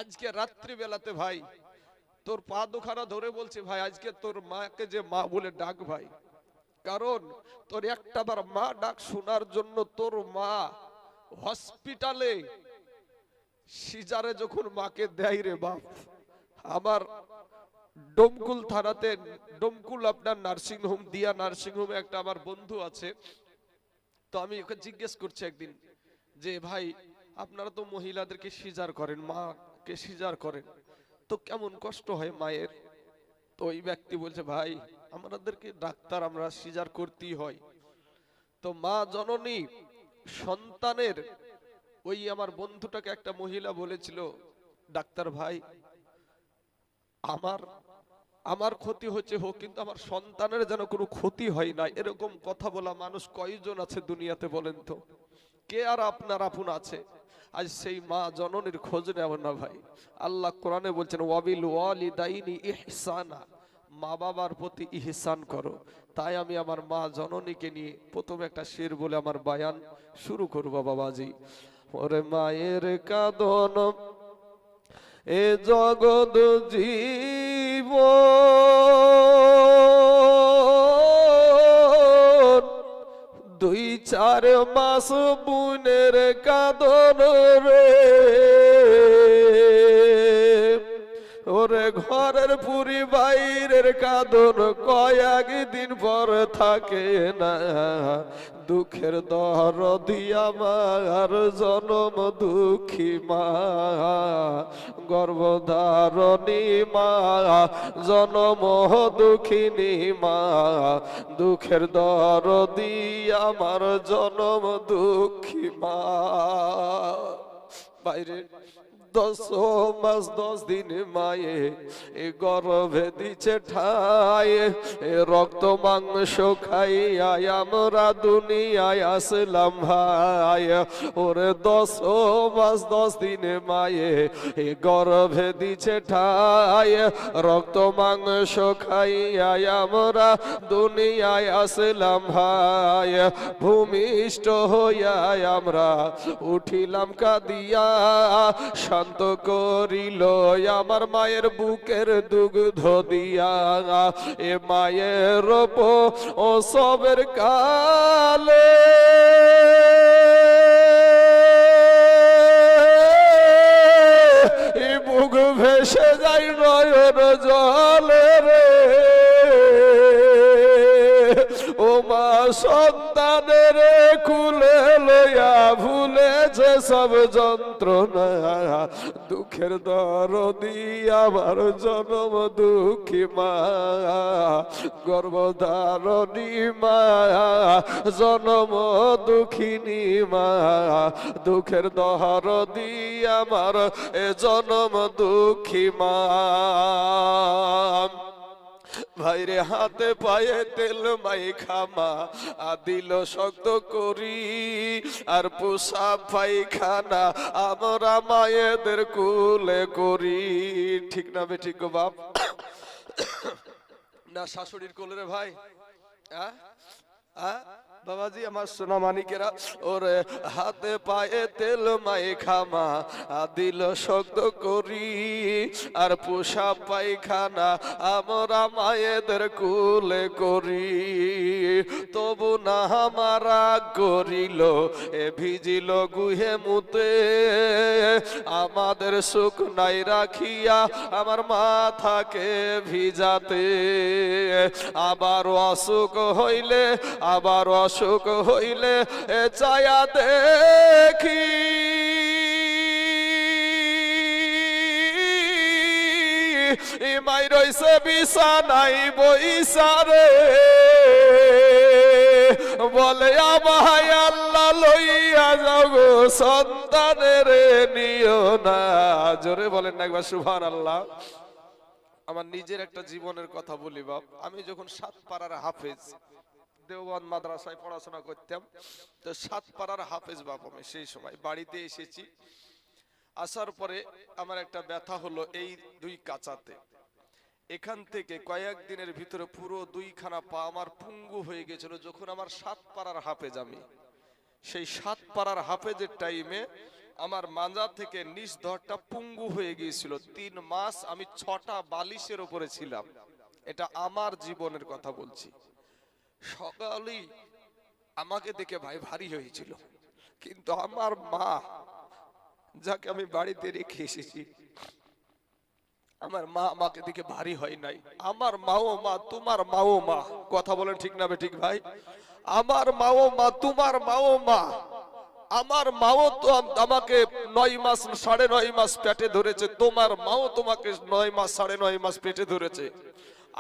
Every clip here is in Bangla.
আজকে রাত্রি বেলাতে ভাই তোর পা দুখানা ধরে বলছে ভাই আজকে তোর মাকে যে মা বলে ডাক ভাই, কারণ তোর একটা বার মা ডাক শোনার জন্য তোর মা হসপিটালে সিজারে যখন মাকে দেয় রে বাপ। আমার ডোমকুল থানাতে, ডোমকুল আপনার নার্সিং হোম, দিয়া নার্সিং হোমে একটা আমার বন্ধু আছে। তো আমি ওকে জিজ্ঞেস করছি একদিন যে ভাই আপনারা তো মহিলাদেরকে সিজার করেন, মাকে সিজার করেন, তো কেমন কষ্ট হয় মায়ের? তো ওই ব্যক্তি বলছে ভাই আমাদেরকে ডাক্তার, আমরা সিজার করতেই হয়। তো মা জননী সন্তানের, ওই আমার বন্ধুটাকে একটা মহিলা বলেছিল ডাক্তার ভাই আমার আমার ক্ষতি হচ্ছে হোক, কিন্তু আমার সন্তানের যেন কোনো ক্ষতি হয় না। এরকম কথা বলা মানুষ কয়জন আছে দুনিয়াতে বলেন তো? কে আর আপনার আপন আছে? আজ সেই মা জননীর খোঁজ নেব না ভাই। আল্লাহ কোরআনে বলছেন ওয়াবিল ওয়ালিদাইনি ইহসানা, মা বাবার প্রতি ইহসান করো। তাই আমি আমার মা জননীকে নিয়ে প্রথমে একটা শের বলে আমার বায়ান শুরু করব বাবাজি। ওরে মায়ের কাঁদন এ জগৎ জীব, দুই চার মাস বুনের কাঁদন রে, ওরে ঘরের পুরি বাইরের কাঁদন কয়েকদিন পর থাকে না। দুঃখের দরদি আমার জনম দুঃখী মা, গর্ভধারণী মা জনম দুঃখিনী মা, দুঃখের দরদি আমার জনম দুঃখী মা। বাইরে 10 মাস 10 দিন মায়ে এ গর্ভে দিছে ঠাই, এ রক্ত মাংস খাইয়া আমরা দুনিয়ায় আসলাম ভাই। ওরে 10 মাস 10 দিন মায়ে এ গর্ভে দিছে ঠাই, রক্ত মাংস খাইয়া আমরা দুনিয়ায় আসলাম ভাই। ভূমিষ্ঠ হইয়া আমরা উঠিলাম কাঁদিয়া, শান্ত করিল আমার মায়ের বুকের দুগ্ধ দিয়া। এ মায়ের ও সবের কালে বুক ভেসে যাই নয়ন জলে রে, ও মা সন্তানের কুলে লইয়া ভুলেছে সব যন্ত্রণা, দুঃখের দরদি আমার জনম দুঃখী মা, গর্ভধারণী মা জনম দুঃখিনী মা, দুঃখের দরদি আমার জনম দুঃখী মা। ভাইরে হাতে পায়ে তেল মাইখা মা দিল শক্ত করি, আর পোষা পায়খানা আমরা মায়েদের কুলে করি। ঠিক না বে ঠিক গো বাপ? না শাশুড়ির কোলে রে ভাই? বাবাজি আমার সোনা মানিকেরা, ওরে হাতে পায়ে তেল মাইখা মা দিল শক্ত করি, আর পোষা পায়খানা আমরা মায়েদের কুলে করি। তবু না আমারা করিল এ ভিজিল গুহে মুতে, আমাদের সুখ নাই রাখিয়া আমার মাথাকে ভিজাতে। আবার অসুখ হইলে আবার অসুখ হইলে চায়া দেখি, মাই রইছে বিছানাই বইসারে, বলে আমায় আল্লাহ লইয়া যাও গো সন্তানের নিও না। জোরে বলেন না একবার সুবহানাল্লাহ। আমার নিজের একটা জীবনের কথা বলি বাপ। আমি যখন 7 পাড়ার হাফেজ, দেওবন্দ মাদ্রাসায় পড়াশোনা করতাম, তো 7 পাড়ার হাফেজ বাপ আমি। সেই সময় বাড়িতে এসেছি, আসার পরে আমার একটা ব্যথা হলো এই 2 কাঁচাতে। এখান থেকে কয়েকদিনের ভিতরে পুরো 2খানা পা আমার পুঙ্গু হয়ে গেছিল। যখন আমার 7 পাড়ার হাফেজ, আমি সেই 7 পাড়ার হাফেজের টাইমে আমার মাজা থেকে নিচ ধরটা পুঙ্গু হয়ে গিয়েছিল। 3 মাস আমি 6টা বালিশের উপরে ছিলাম। এটা আমার জীবনের কথা বলছি। সকালেই আমাকে দেখে ভাই ভারী হয়েছিল, কিন্তু আমার মা, যাকে আমি বাড়িতে রেখে এসেছি, আমার মা আমাকে দেখে ভারী হয় নাই। আমার মাও মা, তোমার মাও মা। কথা বলেন ঠিক না ঠিক ভাই? আমার মাও মা, তোমার মাও মা। আমার মাও তো আমাকে 9 মাস 9.5 মাস পেটে ধরেছে, তোমার মাও তোমাকে 9 মাস 9.5 মাস পেটে ধরেছে।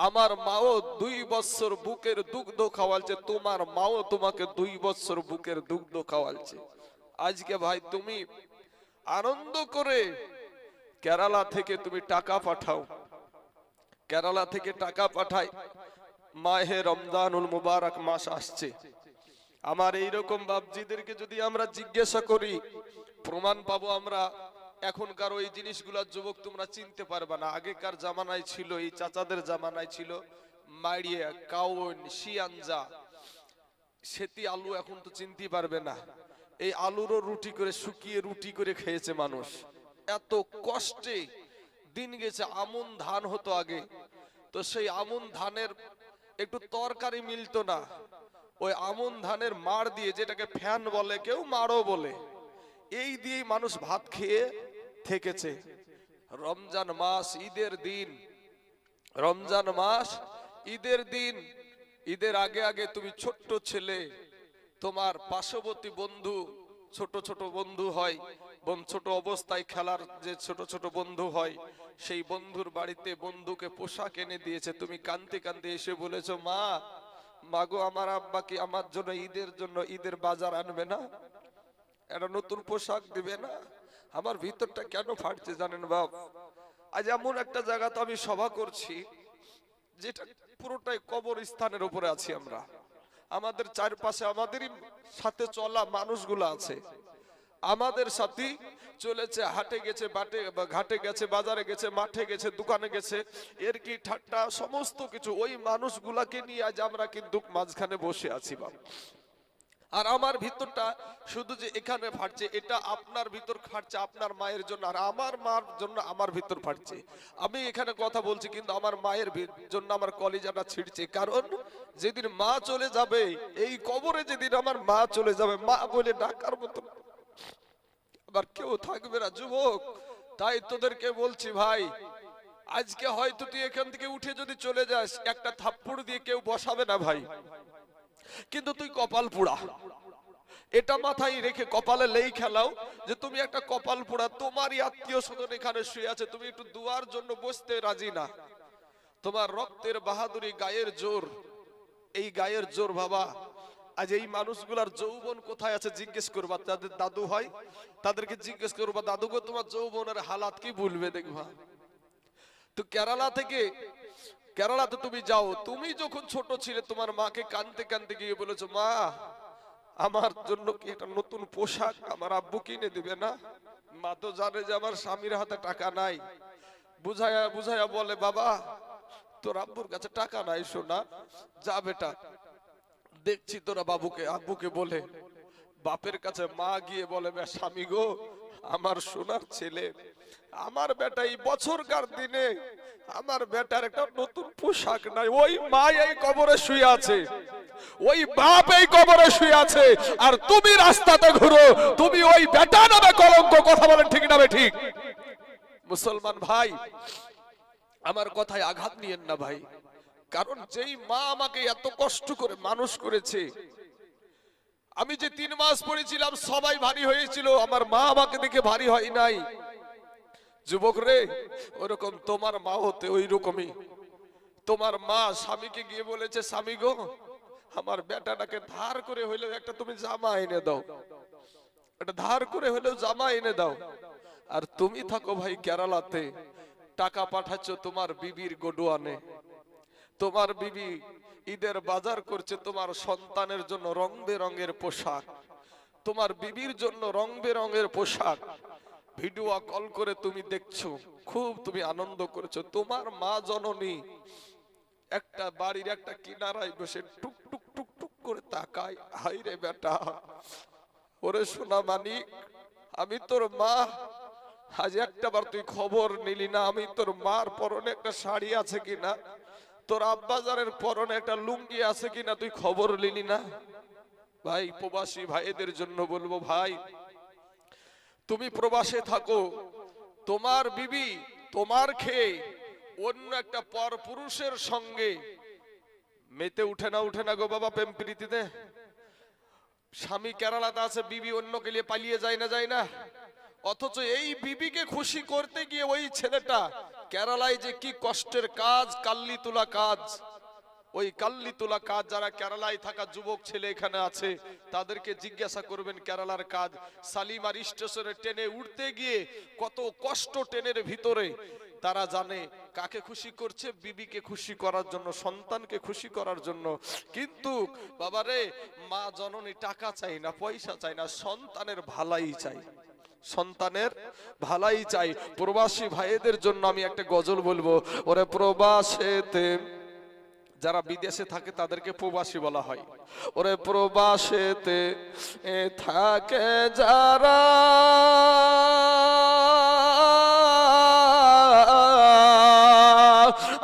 আমার মাও 2 বছর বুকের দুগ্ধ খাওয়ালছে, তোমার মাও তোমাকে 2 বছর বুকের দুগ্ধ খাওয়ালছে। আজকে ভাই তুমি আনন্দ করে কেরালা থেকে তুমি টাকা পাঠাও, কেরালা থেকে টাকা পাঠাই, মাহে রমজানুল মুবারক মাস আসছে। আমার এইরকম বাপজিদেরকে যদি আমরা জিজ্ঞাসা করি, প্রমাণ পাবো আমরা। এখনকার ওই জিনিসগুলা যুবক তোমরা চিনতে পারবে না। আগেকার জামানায় ছিল, এই চাচাদের জামানায় ছিল মাড়িয়ে, কাউন, শিয়াঞ্জা, সেতি আলু। এখন তো চিনতে পারবে না। এই আলুরও রুটি করে, শুকিয়ে রুটি করে খেয়েছে মানুষ। এত কষ্টে দিন গেছে। আমন ধান হতো আগে, তো সেই আমন ধানের একটু তরকারি মিলতো না। ওই আমন ধানের মাড় দিয়ে, যেটাকে ফ্যান বলে, কেউ মাড়ও বলে, এই দিয়ে মানুষ ভাত খেয়ে থেকেছে। রমজান মাস, ঈদের দিন, রমজান মাস ঈদের দিন, ঈদের আগে আগে তুমি ছোট্ট ছেলে, তোমার পার্শ্ববর্তী বন্ধু, ছোট ছোট বন্ধু হয়, ছোট অবস্থায় খেলার যে ছোট ছোট বন্ধু হয়, সেই বন্ধুর বাড়িতে বন্ধুকে পোশাক এনে দিয়েছে। তুমি কাঁদতে কাঁদতে এসে বলেছো, মা, মাগো, আমার আব্বা কি আমার জন্য ঈদের বাজার আনবে না? একটা নতুন পোশাক দিবে না? আমার ভিতরটা কেন ফাটছে জানেন বাপ? আজ এমন একটা জায়গাতে আমি সভা করছি, যেটা পুরোটাই কবরস্থানের উপরে আছি আমরা। আমাদের চারপাশে আমাদেরই সাথে চলা মানুষগুলো আছে, আমাদের সাথে চলেছে, হাটে গেছে, ঘাটে গেছে, বাজারে গেছে, মাঠে গেছে, দোকানে গেছে, এর কি ঠাট্টা সমস্ত কিছু ওই মানুষগুলাকে নিয়ে আজ আমরা কিন্তু মাঝখানে বসে আছি বাপ। আর আমার ভিতরটা শুধু যে এখানে ফাটছে, এটা আপনার ভিতর ফাটছে আপনার মায়ের জন্য, আর আমার মার জন্য আমার ভিতর ফাটছে। আমি এখানে কথা বলছি, কিন্তু আমার মায়ের জন্য আমার কলিজাটা ছিঁড়ছে। কারণ যেদিন মা চলে যাবে, এই কবরে যেদিন আমার মা চলে যাবে, মা বলে ডাকার মতো আবার কেউ থাকবে না যুবক। তাই তোদেরকে বলছি ভাই, আজকে হয়তো তুই এখান থেকে উঠে যদি চলে যাস, একটা থাপ্পড় দিয়ে কেউ বসাবে না ভাই, কিন্তু তুই কপাল পোড়া। এটা মাথায় রেখে কপালে লেই খেলাও যে তুমি একটা কপাল পোড়া। তোমারই আত্মীয় স্বজন এখানে শুয়ে আছে, তুমি একটু দুয়ার জন্য বসতে রাজি না। তোমার রক্তের বাহাদুরি, গায়ের জোর, এই গায়ের জোর বাবা। আজ এই মানুষগুলার যৌবন কোথায় আছে জিজ্ঞেস করবা, তাদের দাদু হয়, তাদেরকে জিজ্ঞেস করবা, দাদু গো তোমার যৌবনের হালাত কি, বলবে দেখবা। তো কেরালাতে তুমি যাও, তুমি যখন ছোট ছিলে, তোমার মাকে কাঁদতে কাঁদতে গিয়ে বলেছো, মা, আমার জন্য কি একটা নতুন পোশাক আমার আব্বু কিনে দিবে না? মা তো জানে যে আমার স্বামীর হাতে টাকা নাই। বুঝায়া বুঝায়া বলে, বাবা, তোর আব্বুর কাছে টাকা নাই সোনা, যা বেটা, দেখছি তোরা আব্বুকে বলে। বাপের কাছে মা গিয়ে বলে, স্বামী গো, আমার সোনার ছেলে, আমার বেটা এই বছরকার দিনে আমার বেটার একটা নতুন পোশাক নাই। ওই মা এই কবরে শুয়ে আছে, ওই বাপ এই কবরে শুয়ে আছে, আর তুমি রাস্তাতে ঘুরো, তুমি ওই বেটা নামে কলঙ্ক। কথা বলেন ঠিক না ঠিক? মুসলমান ভাই, আমার কথায় আঘাত নিয়েন না ভাই। কারণ যেই মা আমাকে এত কষ্ট করে মানুষ করেছে, আমি যে 3 মাস পড়েছিলাম সবাই ভারী হয়েছিল, আমার মা আমাকে দেখে ভারী হয় নাই। যুবক রে, ওরকম তোমার মা হতে ওই রকমই। তোমার মা স্বামীকে গিয়ে বলেছে, স্বামী গো, আমার বেটাটাকে ধার করে হইলেও একটা তুমি জামা এনে দাও, এটা ধার করে হইলেও জামা এনে দাও। আর তুমি থাকো ভাই কেরালাতে, টাকা পাঠাচ্ছ তোমার বিবির গোডোয়ানে। তোমার বিবি ঈদের বাজার করছে তোমার সন্তানের জন্য রং বেরঙের পোশাক, তোমার বিবির জন্য রং বেরঙের পোশাক। ভিডিও কল করে তুমি দেখছো, খুব তুমি আনন্দ করেছো। তোমার মা জননী একটা বাড়ির একটা কিনারায় বসে টুক টুক টুক টুক করে তাকায়, হাই রে বেটা, ওরে সোনা মানিক, আমি তোর মা, আজ একটাবার তুই খবর নিলি না আমি তোর মার পরনে একটা শাড়ি আছে কিনা, তোর আব্বাজারের পরনে একটা লুঙ্গি আছে কিনা তুই খবর নিলি না। ভাই প্রবাসী ভাইদের জন্য বলবো, ভাই তুমি প্রবাসে থাকো, তোমার বিবি তোমার খেয়ে অন্য একটা পর পুরুষের সঙ্গে মেতে উঠে না গো বাবা প্রেম প্রীতিতে। স্বামী কেরালাতে আছে, বিবি অন্যকে নিয়ে পালিয়ে যায় না, অথচ এই বিবিকে খুশি করতে গিয়ে ওই ছেলেটা কেরালায় যে কি কষ্টের কাজ, কাল্লি তোলা কাজ, ওই কাল্লি তোলা কাজ যারা কেরালায় থাকা যুবক ছেলে এখানে আছে তাদেরকে জিজ্ঞাসা করবেন কেরালার কাজ। শালিমার স্টেশনে ট্রেনে উঠতে গিয়ে কত কষ্ট ট্রেনের ভিতরে, তারা জানে কাকে খুশি করছে, বিবিকে খুশি করার জন্য, সন্তানকে খুশি করার জন্য। কিন্তু বাবারে মা জননী টাকা চাই না, পয়সা চাই না, সন্তানের ভালাই চাই, সন্তানের ভালাই চাই। প্রবাসী ভাইদের জন্য আমি একটা গজল বলবো, ওরে প্রবাসেতে যারা বিদেশে থাকে তাদেরকে প্রবাসী বলা হয়। ওরে প্রবাসেতে থাকে যারা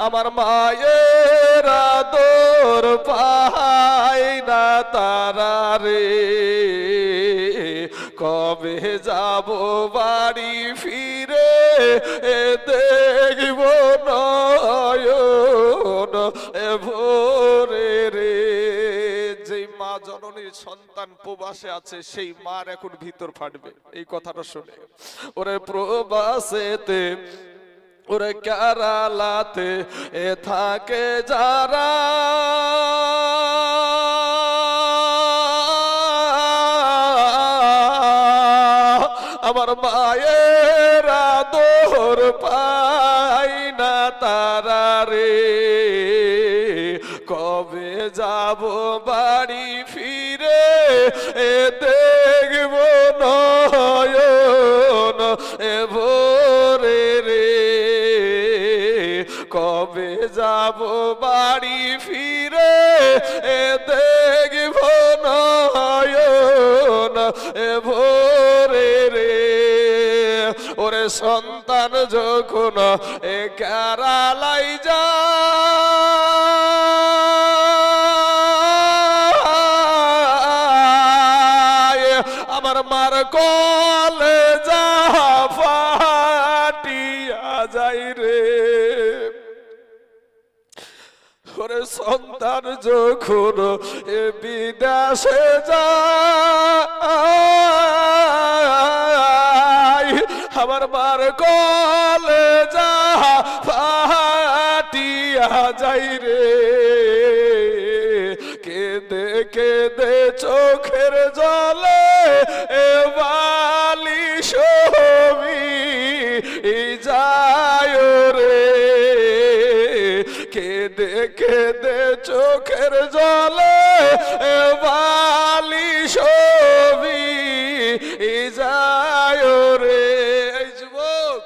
আমার মায়ের আদর পায় না তারা রে, কবে যাব বাড়ি ফিরে দেখব নয়ন ভোরে রে। যে মা জননীর সন্তান প্রবাসে আছে সেই মার এখন ভিতর ফাটবে এই কথাটা শুনে। ওরে প্রবাসেতে ওরে কেরালাতে থাকে যারা আমার মায়ের আদর পায় না তারা রে, কবে যাব বাড়ি ফিরে দেখব নয়ন ভোরে রে, কবে যাব বাড়ি ফিরে দেখব নয়ন ভোরে রে। ওরে সন্তান যখন কেরালাই যায় আমার মার কলে যা ফাটিয়া যাই রে। ওরে সন্তান যখন বিদেশে যায় আমার মার কলে যা ফাটিয়া যাই রে, কেঁদে কেঁদে চোখের জলে বালি ছবি যায় রে, কেঁদে কেঁদে চোখের জলে বালি ছবি যায় রে। এই যুবক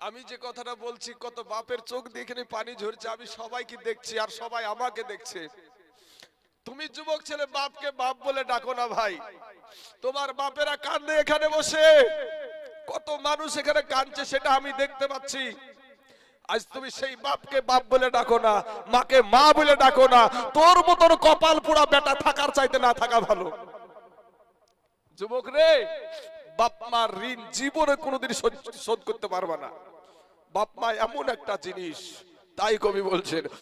আমি যে কথাটা বলছি, কত বাপের চোখ দেখে পানি ঝরছে, আমি সবাইকে দেখছি আর সবাই আমাকে দেখছে। তুমি যুবক ছেলে বাপকে বাপ বলে ডাকো না ভাই, তোমার বাপেরা কান্দে এখানে বসে, কত মানুষ এখানে কাঁদছে সেটা আমি দেখতে পাচ্ছি। আজ তুমি সেই বাপকে বাপ বলে ডাকো না, মাকে মা বলে ডাকো না, তোর মতন কপাল পোড়া বেটা থাকার চাইতে না থাকা ভালো। যুবক রে, বাপ মার ঋণ জীবনে কোনোদিন শোধ করতে পারবা না। বাপ মা এমন একটা জিনিস, তাই কবি বলছেন